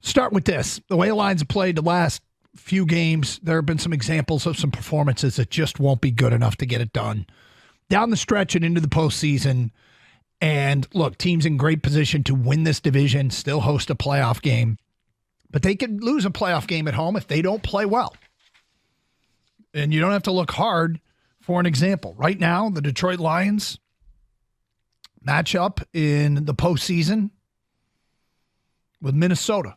Start with this. The way the Lions have played the last few games, there have been some examples of some performances that just won't be good enough to get it done. Down the stretch and into the postseason, and look, teams in great position to win this division, still host a playoff game, but they could lose a playoff game at home if they don't play well. And you don't have to look hard for an example. Right now, the Detroit Lions match up in the postseason with Minnesota.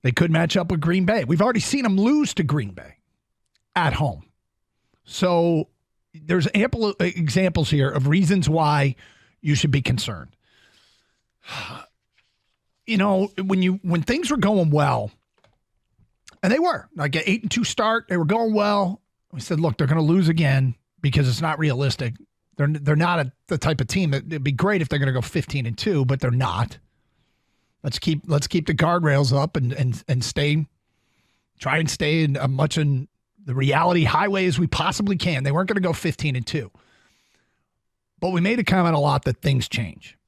They could match up with Green Bay. We've already seen them lose to Green Bay at home. So there's ample examples here of reasons why you should be concerned. You know, when things were going well, and they were, like an 8-2 start, they were going well. We said, look, they're going to lose again because it's not realistic. They're not the type of team that it'd be great if they're going to go 15-2, but they're not. Let's keep the guardrails up and try and stay in much in the reality highway as we possibly can. They weren't going to go 15-2. But we made a comment a lot that things change.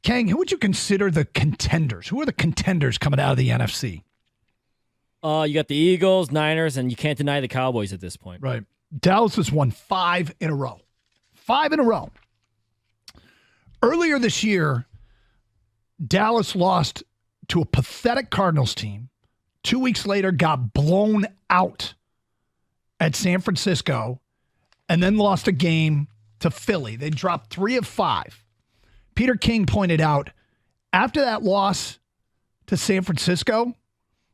Kang, who would you consider the contenders? Who are the contenders coming out of the NFC? You got the Eagles, Niners, and you can't deny the Cowboys at this point. Right. Dallas has won 5 in a row. 5 in a row. Earlier this year, Dallas lost to a pathetic Cardinals team. 2 weeks later, got blown out at San Francisco, and then lost a game to Philly. They dropped 3 of 5. Peter King pointed out, after that loss to San Francisco,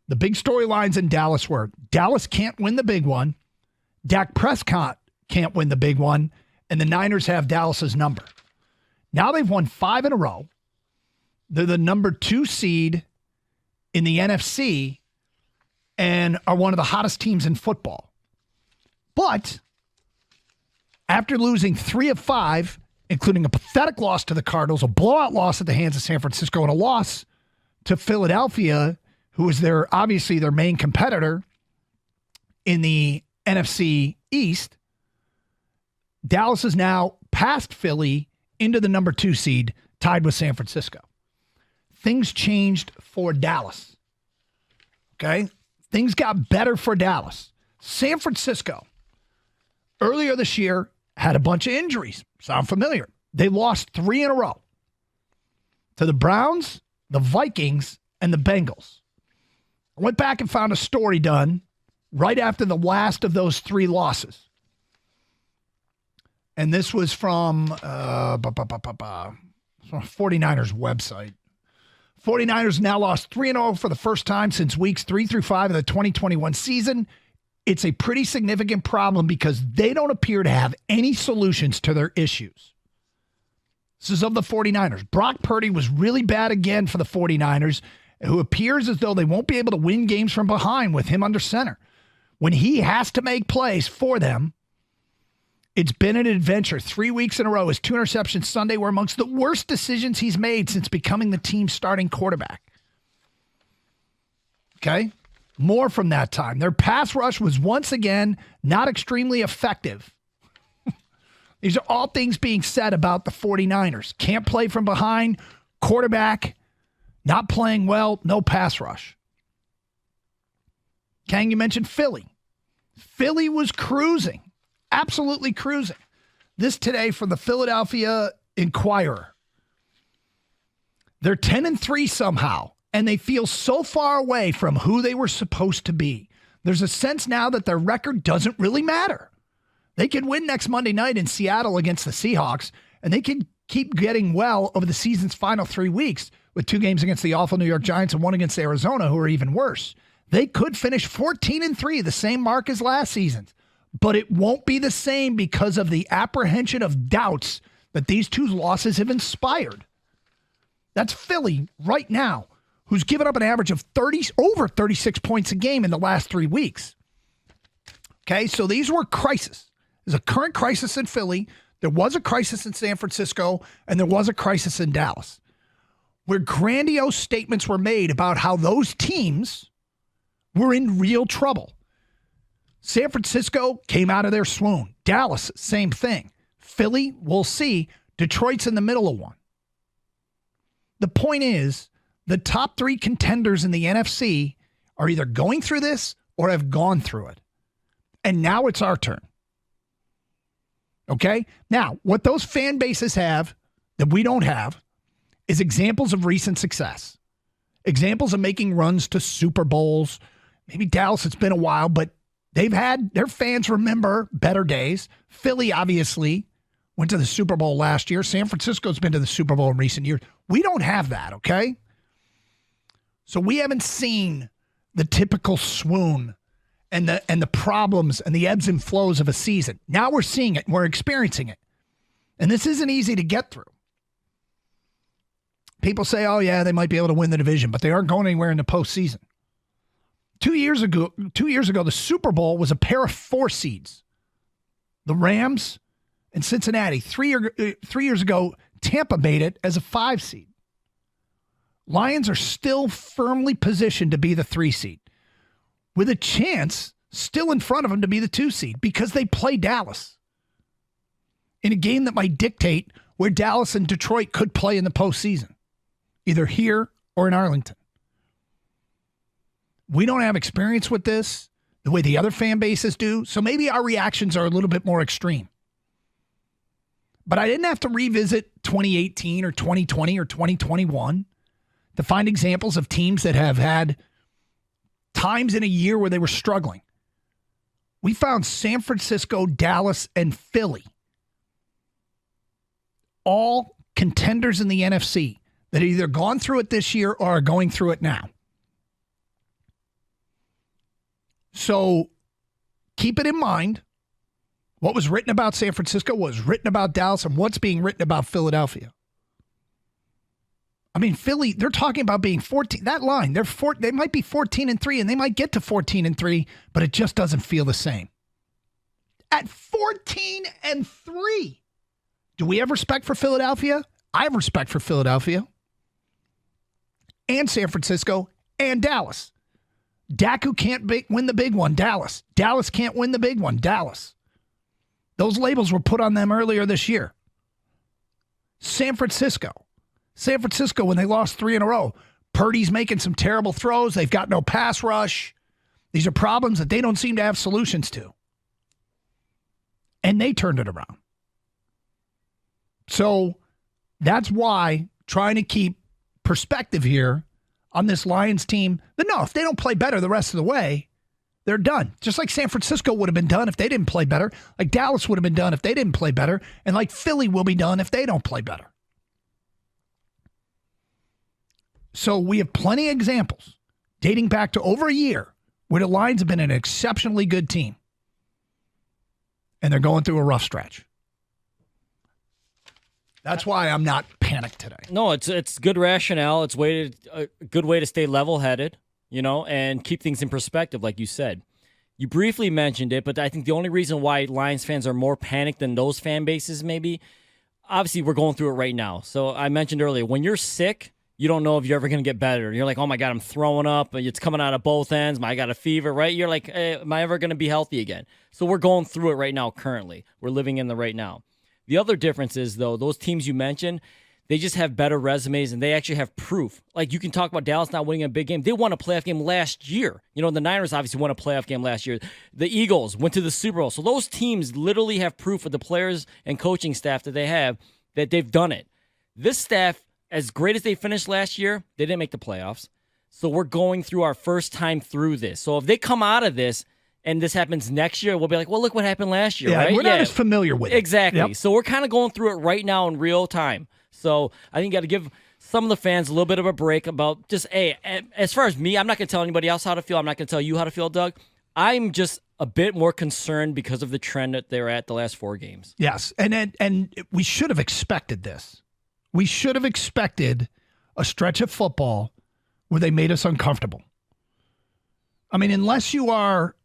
the big storylines in Dallas were Dallas can't win the big one, Dak Prescott can't win the big one, and the Niners have Dallas's number. Now they've won 5 in a row. They're the number 2 seed in the NFC and are one of the hottest teams in football. But after losing 3 of 5, including a pathetic loss to the Cardinals, a blowout loss at the hands of San Francisco, and a loss to Philadelphia, who is obviously their main competitor in the NFC East, Dallas is now past Philly into the number 2 seed, tied with San Francisco. Things changed for Dallas. Okay? Things got better for Dallas. San Francisco, earlier this year, had a bunch of injuries. Sound familiar? They lost 3 in a row to the Browns, the Vikings, and the Bengals. I went back and found a story done right after the last of those 3 losses. And this was from 49ers website. 49ers now lost 3-0 for the first time since weeks 3 through 5 of the 2021 season. It's a pretty significant problem because they don't appear to have any solutions to their issues. This is of the 49ers. Brock Purdy was really bad again for the 49ers, who appears as though they won't be able to win games from behind with him under center. When he has to make plays for them, it's been an adventure. 3 weeks in a row. His 2 interceptions Sunday were amongst the worst decisions he's made since becoming the team's starting quarterback. Okay? More from that time. Their pass rush was once again not extremely effective. These are all things being said about the 49ers. Can't play from behind. Quarterback not playing well. No pass rush. Kang, you mentioned Philly. Philly was cruising. Absolutely cruising. This today from the Philadelphia Inquirer. They're 10-3 somehow, and they feel so far away from who they were supposed to be. There's a sense now that their record doesn't really matter. They can win next Monday night in Seattle against the Seahawks, and they can keep getting well over the season's final 3 weeks with 2 games against the awful New York Giants and 1 against Arizona, who are even worse. They could finish 14-3, the same mark as last season's. But it won't be the same because of the apprehension of doubts that these 2 losses have inspired. That's Philly right now, who's given up an average of over 36 points a game in the last 3 weeks. Okay, so these were crises. There's a current crisis in Philly. There was a crisis in San Francisco, and there was a crisis in Dallas, where grandiose statements were made about how those teams were in real trouble. San Francisco came out of their swoon. Dallas, same thing. Philly, we'll see. Detroit's in the middle of one. The point is The top 3 contenders in the NFC are either going through this or have gone through it. And now it's our turn. Okay? Now, what those fan bases have that we don't have is examples of recent success. Examples of making runs to Super Bowls. Maybe Dallas, it's been a while, but they've had, their fans remember better days. Philly, obviously, went to the Super Bowl last year. San Francisco's been to the Super Bowl in recent years. We don't have that, okay? So we haven't seen the typical swoon and the problems and the ebbs and flows of a season. Now we're seeing it. We're experiencing it. And this isn't easy to get through. People say, oh, yeah, they might be able to win the division, but they aren't going anywhere in the postseason. 2 years ago, the Super Bowl was a pair of 4 seeds. The Rams and Cincinnati. 3 years ago, Tampa made it as a 5 seed. Lions are still firmly positioned to be the 3 seed, with a chance still in front of them to be the 2 seed because they play Dallas in a game that might dictate where Dallas and Detroit could play in the postseason, either here or in Arlington. We don't have experience with this the way the other fan bases do, so maybe our reactions are a little bit more extreme. But I didn't have to revisit 2018 or 2020 or 2021 to find examples of teams that have had times in a year where they were struggling. We found San Francisco, Dallas, and Philly, all contenders in the NFC that have either gone through it this year or are going through it now. So keep it in mind. What was written about San Francisco was written about Dallas, and what's being written about Philadelphia. I mean, Philly, they're talking about being 14. That line, they might be 14-3, and they might get to 14-3, but it just doesn't feel the same. At 14-3, do we have respect for Philadelphia? I have respect for Philadelphia and San Francisco and Dallas. Daku can't win the big one, Dallas. Dallas can't win the big one, Dallas. Those labels were put on them earlier this year. San Francisco, when they lost 3 in a row, Purdy's making some terrible throws. They've got no pass rush. These are problems that they don't seem to have solutions to. And they turned it around. So that's why trying to keep perspective here on this Lions team, that no, if they don't play better the rest of the way, they're done. Just like San Francisco would have been done if they didn't play better, like Dallas would have been done if they didn't play better, and like Philly will be done if they don't play better. So we have plenty of examples dating back to over a year where the Lions have been an exceptionally good team, and they're going through a rough stretch. That's why I'm not panicked today. No, it's good rationale. It's a good way to stay level-headed, and keep things in perspective, like you said. You briefly mentioned it, but I think the only reason why Lions fans are more panicked than those fan bases maybe, obviously we're going through it right now. So I mentioned earlier, when you're sick, you don't know if you're ever going to get better. You're like, oh my God, I'm throwing up. It's coming out of both ends. I got a fever, right? You're like, am I ever going to be healthy again? So we're going through it right now currently. We're living in the right now. The other difference is, though, those teams you mentioned, they just have better resumes, and they actually have proof. Like, you can talk about Dallas not winning a big game. They won a playoff game last year. The Niners obviously won a playoff game last year. The Eagles went to the Super Bowl. So those teams literally have proof with the players and coaching staff that they have that they've done it. This staff, as great as they finished last year, they didn't make the playoffs. So we're going through our first time through this. So if they come out of this, and this happens next year, we'll be like, well, look what happened last year, right? We're not as familiar with it. Exactly. Yep. So we're kind of going through it right now in real time. So I think you got to give some of the fans a little bit of a break about just, hey, as far as me, I'm not going to tell anybody else how to feel. I'm not going to tell you how to feel, Doug. I'm just a bit more concerned because of the trend that they're at the last 4 games. Yes, and we should have expected this. We should have expected a stretch of football where they made us uncomfortable. I mean, unless you are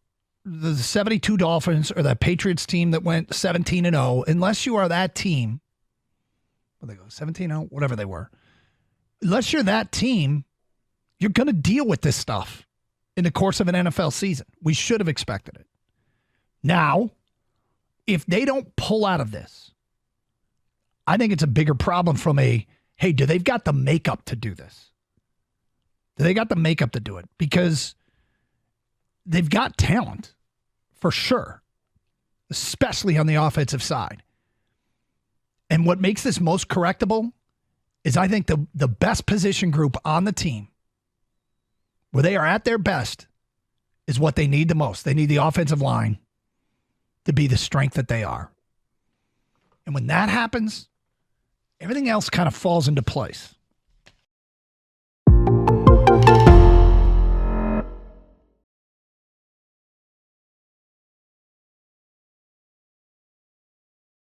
the 72 Dolphins or that Patriots team that went 17-0, unless you are that team, what they go 17-0, whatever they were, unless you're that team, you're going to deal with this stuff in the course of an NFL season. We should have expected it. Now, if they don't pull out of this, I think it's a bigger problem from hey, do they've got the makeup to do this? They got the makeup to do it because they've got talent for sure, especially on the offensive side. And what makes this most correctable is I think the best position group on the team, where they are at their best, is what they need the most. They need the offensive line to be the strength that they are. And when that happens, everything else kind of falls into place.